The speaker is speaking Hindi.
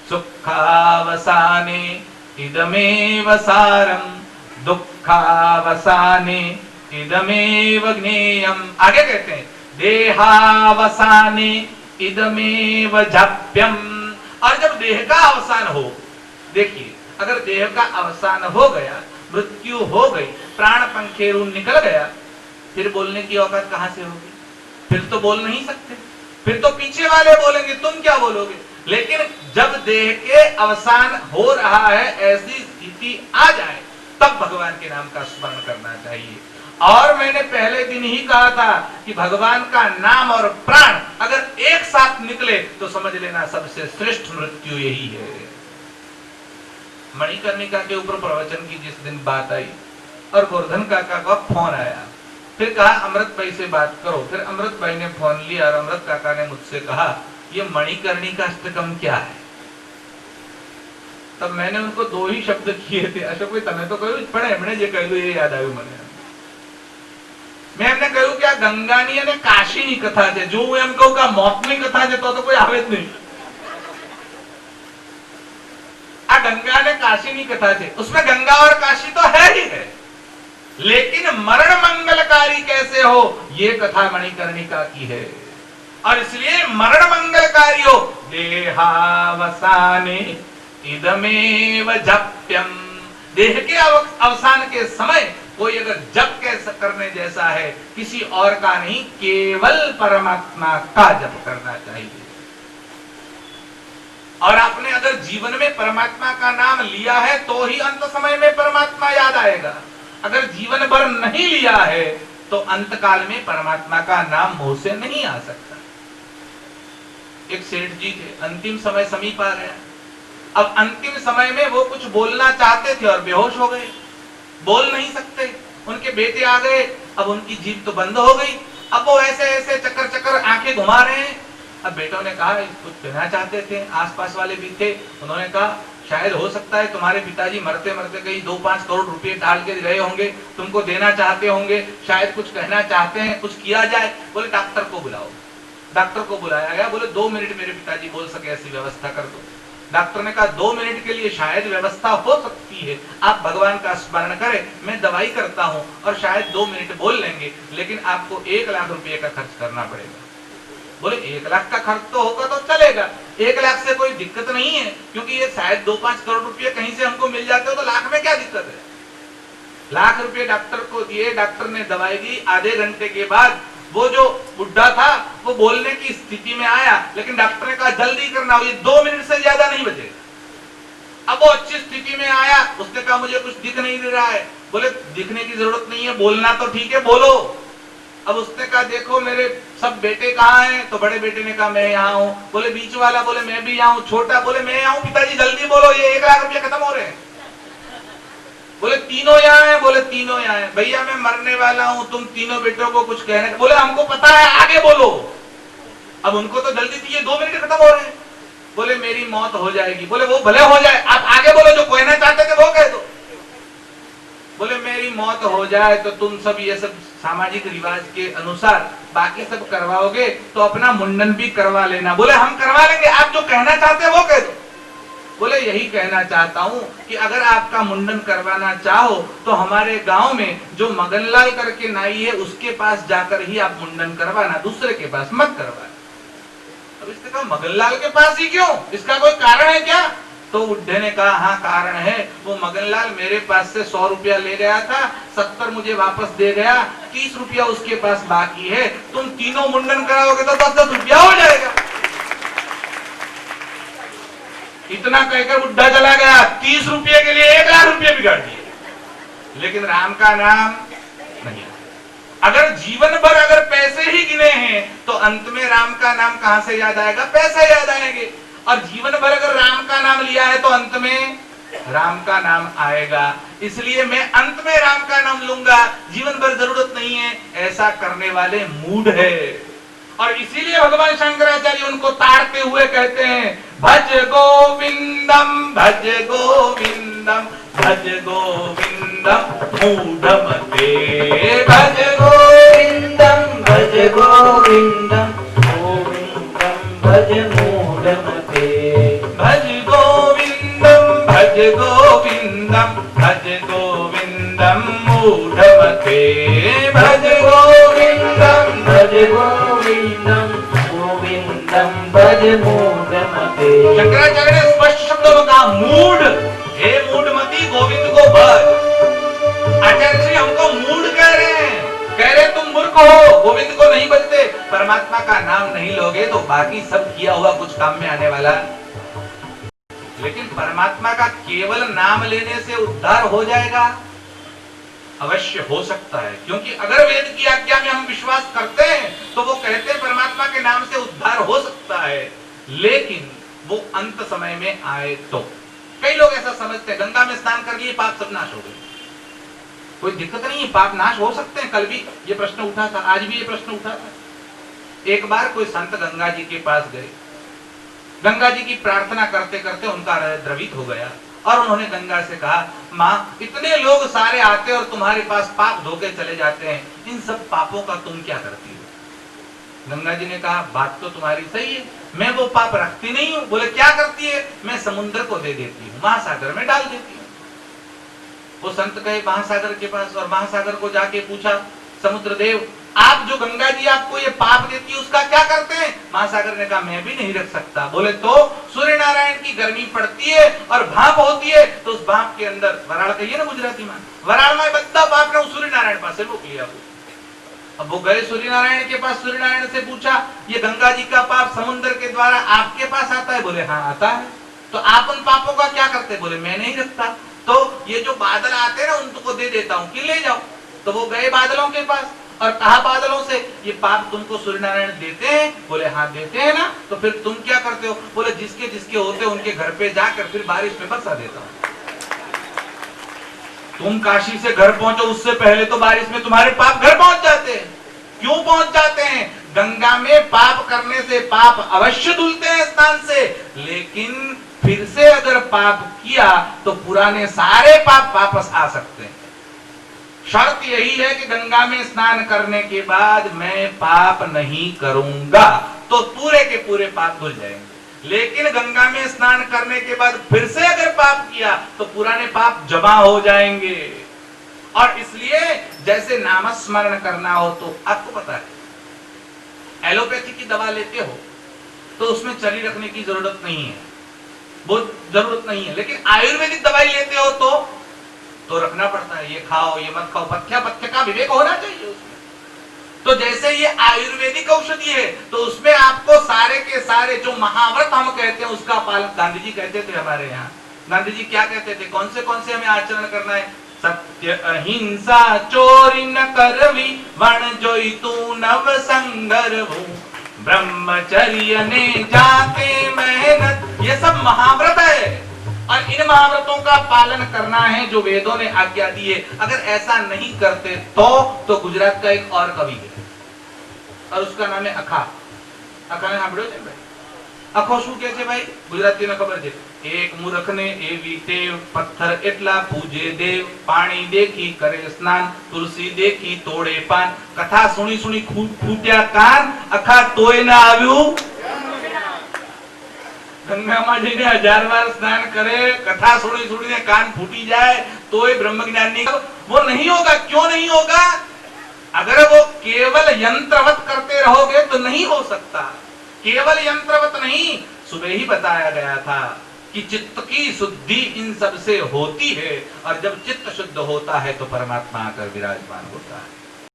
सुखावसाने इदमेव सारम, दुखावसाने इदमेव ज्ञेयम। आगे कहते हैं देहावसाने इदमेव जाप्यम। और जब देह का अवसान हो, देखिए अगर देह का अवसान हो गया, मृत्यु हो गई, प्राण पंखेरु निकल गया, फिर बोलने की औकात कहां से होगी? फिर तो बोल नहीं सकते, फिर तो पीछे वाले बोलेंगे, तुम क्या बोलोगे? लेकिन जब देह के अवसान हो रहा है, ऐसी स्थिति आ जाए, तब भगवान के नाम का स्मरण करना चाहिए। और मैंने पहले दिन ही कहा था कि भगवान का नाम और प्राण अगर एक साथ निकले तो समझ लेना सबसे श्रेष्ठ मृत्यु यही है। मणिकर्णिका के ऊपर प्रवचन की जिस दिन बात आई और गोवर्धन काका का फोन आया, फिर कहा अमृत भाई से बात करो। फिर अमृत भाई ने फोन लिया और अमृत काका ने मुझसे कहा ये मणिकर्णिका अष्टकम क्या है? तब मैंने उनको दो ही शब्द किए थे, अशोक भाई तमें तो कहू पड़े हमने जे कहलू ये याद आयु મને। मैं એમને કહ્યું કે આ ગંગાની અને કાશીની કથા છે, જો હું એમ કહું કે આ મોતની કથા છે તો કોઈ આવે જ નહીં। આ ગંગા અને કાશીની કથા છે, उसमें गंगा और काशी तो है ही है, लेकिन मरण मंगलकारी कैसे हो ये कथा मणिकर्णिका की है। और इसलिए मरण मंगलकारी हो देहावसाने इदमेव जप्यम। देह के अवसान के समय कोई अगर जप करने जैसा है, किसी और का नहीं, केवल परमात्मा का जप करना चाहिए। और आपने अगर जीवन में परमात्मा का नाम लिया है तो ही अंत समय में परमात्मा याद आएगा। अगर जीवन भर नहीं लिया है तो अंत काल में परमात्मा का नाम मुंह से नहीं आ सकता। एक सेठ जी थे, अंतिम समय समीप आ गया। अब अंतिम समय में वो कुछ बोलना चाहते थे और बेहोश हो गए, बोल नहीं सकते। उनके बेटे आ गए, अब उनकी जीभ तो बंद हो गई। अब वो ऐसे ऐसे चक्कर चक्कर आंखें घुमा रहे हैं। अब बेटों ने कहा कुछ कहना चाहते थे, आसपास वाले भी थे, उन्होंने कहा शायद हो सकता है तुम्हारे पिताजी मरते मरते कहीं 2-5 करोड़ रुपए डाल के गए होंगे, तुमको देना चाहते होंगे, शायद कुछ कहना चाहते हैं, कुछ किया जाए। बोले डॉक्टर को बुलाओ। डॉक्टर को बुलाया गया, बोले 2 मिनट मेरे पिताजी बोल सके ऐसी व्यवस्था कर दो। डॉक्टर ने कहा 2 मिनट के लिए शायद व्यवस्था हो सकती है, आप भगवान का स्मरण करें, मैं दवाई करता हूं और शायद 2 मिनट बोल लेंगे, लेकिन आपको 1 लाख रुपए का खर्च करना पड़ेगा। बोले 1 लाख का खर्च तो होगा तो चलेगा, 1 लाख से कोई दिक्कत नहीं है, क्योंकि ये शायद 2-5 करोड़ रुपए कहीं से हमको मिल जाते हो तो लाख में क्या दिक्कत है। लाख रुपए डॉक्टर को दिए, डॉक्टर ने दवाई दी। आधे घंटे के बाद वो जो बुढ़ा था वो बोलने की स्थिति में आया, लेकिन डॉक्टर ने कहा जल्दी करना, ये 2 मिनट से ज्यादा नहीं बचेगा। अब वो अच्छी स्थिति में आया, उसने कहा मुझे कुछ दिख नहीं दे रहा है। बोले दिखने की जरूरत नहीं है, बोलना तो ठीक है, बोलो। अब उसने कहा देखो मेरे सब बेटे कहाँ हैं? तो बड़े बेटे ने कहा मैं यहाँ हूँ। बोले बीच वाला बोले मैं भी यहाँ हूँ। छोटा बोले मैं यहाँ हूँ। पिताजी जल्दी बोलो, ये 1 लाख रुपया खत्म हो रहे हैं। बोले तीनों यहाँ हैं? बोले तीनों यहाँ हैं। भैया मैं मरने वाला हूँ, तुम तीनों बेटों को कुछ कहने। बोले हमको पता है, आगे बोलो। अब उनको तो जल्दी थी, ये 2 मिनट खत्म हो रहे हैं। बोले मेरी मौत हो जाएगी। बोले वो भले हो जाए, आप आगे बोलो, जो कहना चाहते थे वो कह दो। बोले मेरी मौत हो जाए तो तुम सब ये सब सामाजिक रिवाज के अनुसार बाकी सब करवाओगे तो अपना मुंडन भी करवा लेना। बोले हम करवा लेंगे, आप जो कहना चाहते हैं वो कह दो। बोले यही कहना चाहता हूँ कि अगर आपका मुंडन करवाना चाहो तो हमारे गांव में जो मगनलाल करके नाई है उसके पास जाकर ही आप मुंडन करवाना, दूसरे के पास मत करवाना। अब इसने कहा मगनलाल के पास ही क्यों, इसका कोई कारण है क्या? तो बुड्ढे ने कहा हाँ कारण है, वो मगनलाल मेरे पास से 100 रुपया ले गया था, 70 मुझे वापस दे गया, 30 रुपया उसके पास बाकी है। तुम तीनों मुंडन कराओगे तो 10-10 रुपया हो जाएगा। इतना कहकर बुड्ढा चला गया, 30 रुपये के लिए 1 लाख रुपये बिगाड़ दिए। लेकिन राम का नाम नहीं। अगर जीवन भर अगर पैसे ही गिने हैं तो अंत में राम का नाम कहां से याद आएगा? पैसे याद आएंगे। और जीवन भर अगर राम का नाम लिया है तो अंत में राम का नाम आएगा। इसलिए मैं अंत में राम का नाम लूंगा, जीवन भर जरूरत नहीं है। ऐसा करने वाले मूढ़ है। और इसीलिए भगवान शंकराचार्य उनको ताड़ते हुए कहते हैं भज गोविंदम भज गोविंदम भज गोविंदम मूढ़मते भज गोविंदम भज गोविंदम गोविंदम भज मूढ़मते भज गोविंदम भज गोविंदम भज गोविंदम मूढ़मते भज गोविंदम भज गोविंदम गोविंदम भज मूढ़मते। शंकराचार्य ने स्पष्ट शब्दों में कहा मूढ़, हे मूढ़मती गोविंद को भज। आचार्य श्री हमको मूढ़ कह रहे तुम मूर्ख हो, गोविंद को नहीं भजते, परमात्मा का नाम नहीं लोगे तो बाकी सब किया हुआ कुछ काम में आने वाला। लेकिन परमात्मा का केवल नाम लेने से उद्धार हो जाएगा? अवश्य हो सकता है, क्योंकि अगर वेद की आज्ञा में हम विश्वास करते हैं तो वो कहते हैं परमात्मा के नाम से उद्धार हो सकता है, लेकिन वो अंत समय में आए तो। कई लोग ऐसा समझते हैं गंगा में स्नान कर लिए पाप सब नाश हो गए, कोई दिक्कत नहीं है, पाप नाश हो सकते हैं। कल भी ये प्रश्न उठा था, आज भी ये प्रश्न उठा था। एक बार कोई संत गंगा जी के पास गए, गंगा जी की प्रार्थना करते करते उनका हृदय द्रवित हो गया और उन्होंने गंगा से कहा, माँ इतने लोग सारे आते और तुम्हारे पास पाप धोके चले जाते हैं, इन सब पापों का तुम क्या करती हो? गंगा जी ने कहा, बात तो तुम्हारी सही है, मैं वो पाप रखती नहीं हूँ। बोले क्या करती है? मैं समुद्र को दे देती हूँ, महासागर में डाल देती हूँ। वो संत गए महासागर के पास और महासागर को जाके पूछा, समुद्र देव आप जो गंगा जी आपको ये पाप देती है उसका क्या करते हैं? महासागर ने कहा, मैं भी नहीं रख सकता। बोले तो सूर्य नारायण की गर्मी पड़ती है और भाप होती है, तो उस भाप के अंदर वराड़ कहिए ना गुजराती में, वराड़ में बद्दा पाप ने सूर्य नारायण पास से रोक लिया। अब वो गए सूर्य नारायण के पास, सूर्य नारायण से पूछा, ये गंगा जी का पाप समुद्र के द्वारा आपके पास आता है? बोले हाँ आता है। तो आप उन पापों का क्या करते? बोले मैं नहीं रखता, तो ये जो बादल आते हैं ना उनको दे देता हूँ कि ले जाओ। तो वो गए बादलों के पास और कहा बादलों से, ये पाप तुमको सूर्य नारायण देते हैं? बोले हाँ देते हैं ना। तो फिर तुम क्या करते हो? बोले जिसके जिसके होते उनके घर पे जाकर फिर बारिश में बरसा देता हूँ। तुम काशी से घर पहुंचो उससे पहले तो बारिश में तुम्हारे पाप घर पहुंच जाते हैं। क्यों पहुंच जाते हैं? गंगा में पाप करने से पाप अवश्य धुलते हैं स्नान से, लेकिन फिर से अगर पाप किया तो पुराने सारे पाप वापस आ सकते हैं। शर्त यही है कि गंगा में स्नान करने के बाद मैं पाप नहीं करूंगा, तो पूरे के पूरे पाप धुल जाएंगे। लेकिन गंगा में स्नान करने के बाद फिर से अगर पाप किया तो पुराने पाप जमा हो जाएंगे। और इसलिए जैसे नामस्मरण करना हो, तो आपको पता है एलोपैथी की दवा लेते हो तो उसमें चली रखने की जरूरत नहीं है, बहुत जरूरत नहीं है। लेकिन आयुर्वेदिक दवाई लेते हो तो रखना पड़ता है, ये खाओ ये मत खाओ, पथ्य का विवेक होना चाहिए उसमें। तो जैसे ये आयुर्वेदिक औषधि है तो उसमें आपको सारे के सारे जो महाव्रत हम कहते हैं उसका पालन, गांधी जी कहते थे हमारे यहाँ, गांधी जी क्या कहते थे, कौन से हमें आचरण करना है? सत्य अहिंसा चोरी न करवी वण जोई तू नव संगरवू ब्रह्मचर्य ने जाते मेहनत, ये सब महाव्रत है और इन महाव्रतों का पालन करना है जो वेदों ने आज्ञा दी है। अगर ऐसा नहीं करते तो गुजरात का एक और कवि है और उसका नाम है अखा। अखा ने સાંભળ્યો છે ભાઈ? અખો શું કહે છે ભાઈ? ગુજરાતીને ખબર છે, એક મૂર્ખને એવી ટેવ પથ્થર એટલા પૂજે દેવ, પાણી देखी करे स्नान, तुलसी देखी तोड़े पान, कथा सुनी सुनी फूट्या कान, अखा तोय ना આવ્યું। गंगाમાં જઈને 1000 વાર स्नान करे, कथा सुनी सुनी कान फूटी जाए तो ब्रह्म ज्ञान नहीं, वो नहीं होगा। क्यों नहीं होगा? अगर वो केवल यंत्रवत करते रहोगे तो नहीं हो सकता। केवल यंत्रवत नहीं, सुबह ही बताया गया था कि चित्त की शुद्धि इन सब से होती है और जब चित्त शुद्ध होता है तो परमात्मा आकर विराजमान होता है।